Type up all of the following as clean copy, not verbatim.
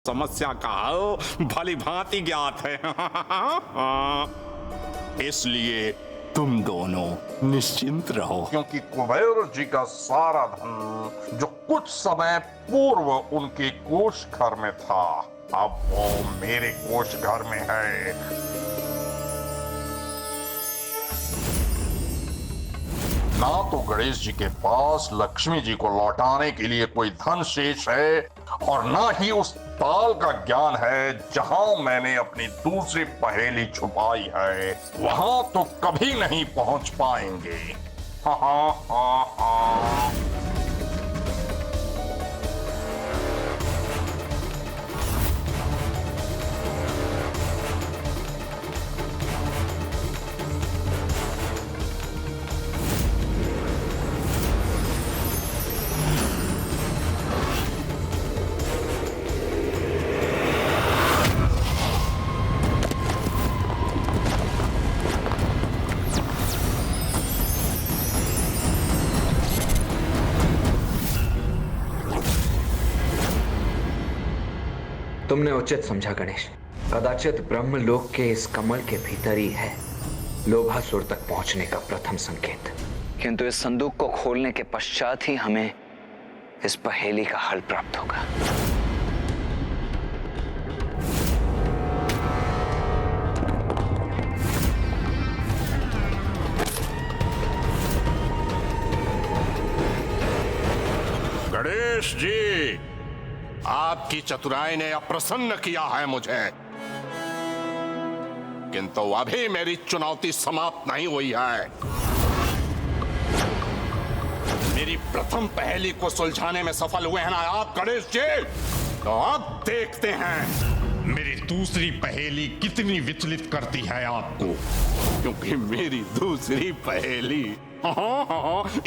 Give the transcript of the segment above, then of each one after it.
समस्या का हल भली भांति ज्ञात है। इसलिए तुम दोनों निश्चिंत रहो, क्योंकि कुबेर जी का सारा धन जो कुछ समय पूर्व उनके कोष घर में था, अब वो मेरे कोष घर में है। ना तो गणेश जी के पास लक्ष्मी जी को लौटाने के लिए कोई धन शेष है, और ना ही उस ताल का ज्ञान है जहां मैंने अपनी दूसरी पहेली छुपाई है। वहां तो कभी नहीं पहुंच पाएंगे। हा हा हा हा। तुमने उचित समझा गणेश। कदाचित ब्रह्मलोक के इस कमल के भीतर ही है लोभासुर तक पहुंचने का प्रथम संकेत। किंतु इस संदूक को खोलने के पश्चात ही हमें इस पहेली का हल प्राप्त होगा। गणेश जी, आपकी चतुराई ने अप्रसन्न किया है मुझे, किंतु अभी मेरी चुनौती समाप्त नहीं हुई है। मेरी प्रथम पहेली को सुलझाने में सफल हुए हैं ना आप गणेश जी, तो अब देखते हैं मेरी दूसरी पहेली कितनी विचलित करती है आपको। क्योंकि मेरी दूसरी पहेली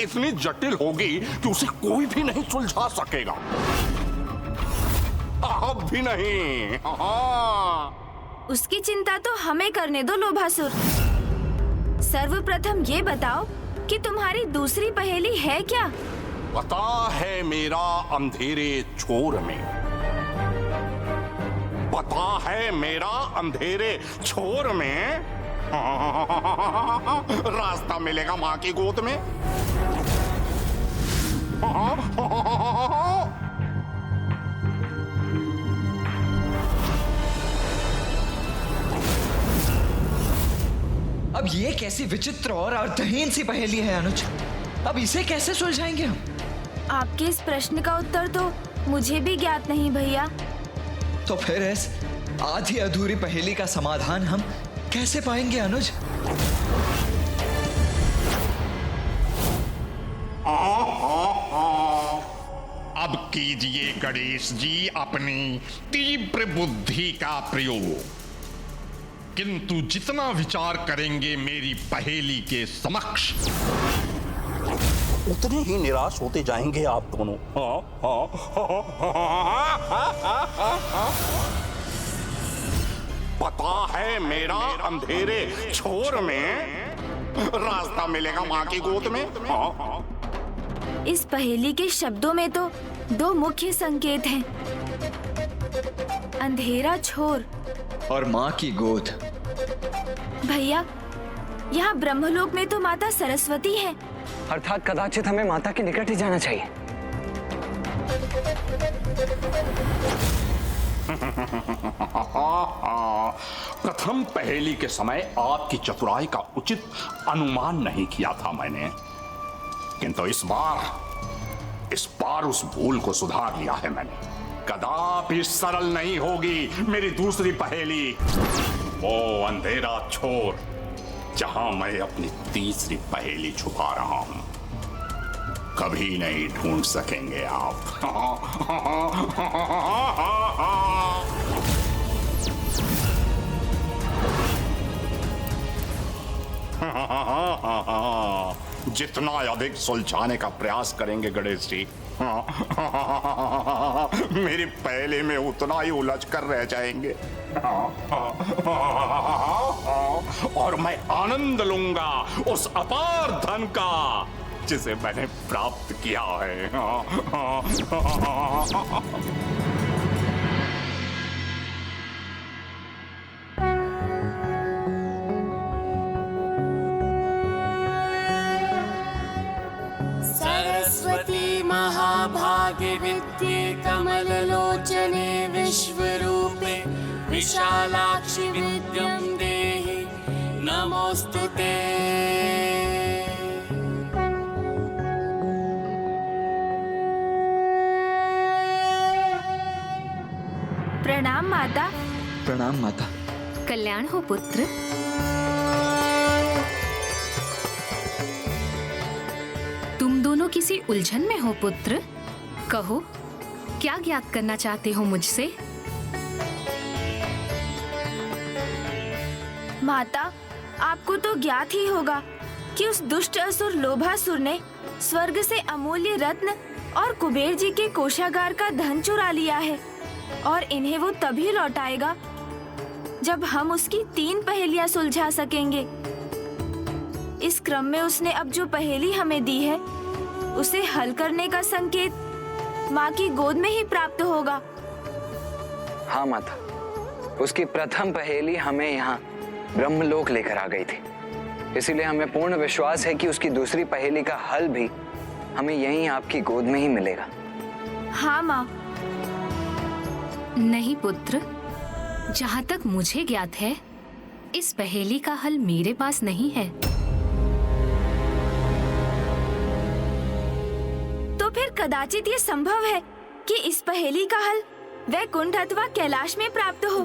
इतनी जटिल होगी कि उसे कोई भी नहीं सुलझा सकेगा। अब भी नहीं। उसकी चिंता तो हमें करने दो लोभासुर। सर्वप्रथम ये बताओ कि तुम्हारी दूसरी पहेली है क्या? पता है मेरा अंधेरे छोर में, पता है मेरा अंधेरे छोर में रास्ता मिलेगा माँ की गोद में। अब ये कैसी विचित्र और अर्थहीन सी पहेली है अनुज, अब इसे कैसे सुलझाएंगे हम? आपके इस प्रश्न का उत्तर तो मुझे भी ज्ञात नहीं भैया। तो फिर इस आधी अधूरी पहेली का समाधान हम कैसे पाएंगे अनुज? अब कीजिए गणेश जी अपनी तीव्र बुद्धि का प्रयोग, किंतु जितना विचार करेंगे मेरी पहेली के समक्ष, उतने ही निराश होते जाएंगे आप दोनों। पता है मेरा अंधेरे छोर में रास्ता मिलेगा माँ की गोद में। इस पहेली के शब्दों में तो दो मुख्य संकेत हैं, अंधेरा छोर और माँ की गोद। भैया, यहाँ ब्रह्मलोक में तो माता सरस्वती है, अर्थात कदाचित हमें माता के निकट ही जाना चाहिए। प्रथम पहेली के समय आपकी चतुराई का उचित अनुमान नहीं किया था मैंने, किंतु इस बार उस भूल को सुधार लिया है मैंने। कदापि सरल नहीं होगी मेरी दूसरी पहेली, वो अंधेरा छोर जहां मैं अपनी तीसरी पहेली छुपा रहा हूं, कभी नहीं ढूंढ सकेंगे आप। जितना अधिक सुलझाने का प्रयास करेंगे गणेश जी, मेरी पहेली में उतना ही उलझ कर रह जाएंगे, और मैं आनंद लूंगा उस अपार धन का जिसे मैंने प्राप्त किया है। भागे विद्ये कमललोचने विश्वरूपे विशालाक्षि विद्यं देहि नमोस्तुते। प्रणाम माता। प्रणाम माता। कल्याण हो पुत्र। तुम दोनों किसी उलझन में हो पुत्र। कहो, क्या ज्ञात करना चाहते हो मुझसे? माता, आपको तो ज्ञात ही होगा कि उस दुष्ट असुर लोभासुर ने स्वर्ग से अमूल्य रत्न और कुबेर जी के कोषागार का धन चुरा लिया है और इन्हें वो तभी लौटाएगा जब हम उसकी 3 पहेलियां सुलझा सकेंगे। इस क्रम में उसने अब जो पहेली हमें दी है उसे हल करने का संकेत माँ की गोद में ही प्राप्त होगा। हाँ माता, उसकी प्रथम पहेली हमें यहाँ ब्रह्मलोक लेकर आ गई थी, इसीलिए हमें पूर्ण विश्वास है कि उसकी दूसरी पहेली का हल भी हमें यहीं आपकी गोद में ही मिलेगा। हाँ माँ। नहीं पुत्र, जहाँ तक मुझे ज्ञात है इस पहेली का हल मेरे पास नहीं है। तो फिर कदाचित ये संभव है कि इस पहेली का हल वैकुंठ अथवा कैलाश में प्राप्त हो,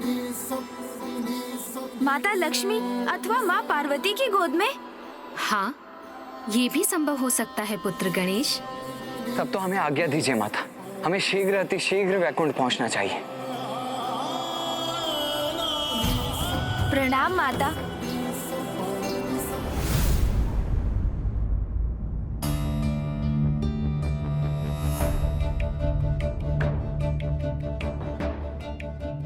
माता लक्ष्मी अथवा माँ पार्वती की गोद में। हाँ, ये भी संभव हो सकता है पुत्र गणेश। तब तो हमें आज्ञा दीजिए माता, हमें शीघ्र अतिशीघ्र वैकुंठ पहुंचना चाहिए। प्रणाम माता।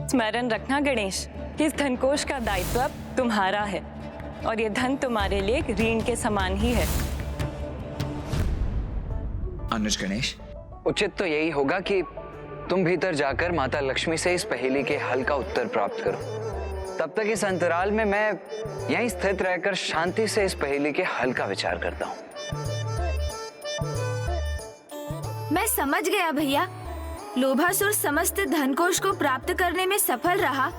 स्मरण रखना गणेश कि इस धनकोष का दायित्व अब तुम्हारा है और ये धन तुम्हारे लिए एक ऋण के समान ही है। अनुज गणेश, उचित तो यही होगा कि तुम भीतर जाकर माता लक्ष्मी से इस पहेली के हल का उत्तर प्राप्त करो। तब तक इस अंतराल में मैं यहीं स्थित रहकर शांति से इस पहेली के हल का विचार करता हूँ। मैं समझ गया भैया, लोभासुर समस्त धनकोष को प्राप्त करने में सफल रहा,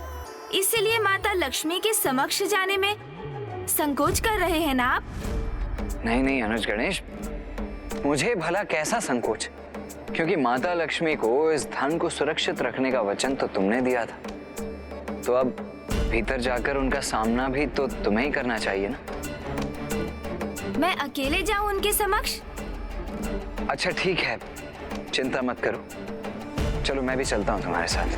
इसीलिए माता लक्ष्मी के समक्ष जाने में संकोच कर रहे हैं ना आप? नहीं नहीं अनुज गणेश, मुझे भला कैसा संकोच, क्योंकि माता लक्ष्मी को इस धन को सुरक्षित रखने का वचन तो तुमने दिया था, तो अब भीतर जाकर उनका सामना भी तो तुम्हें ही करना चाहिए ना। मैं अकेले जाऊं उनके समक्ष? अच्छा ठीक है, चिंता मत करो, चलो मैं भी चलता हूँ तुम्हारे साथ।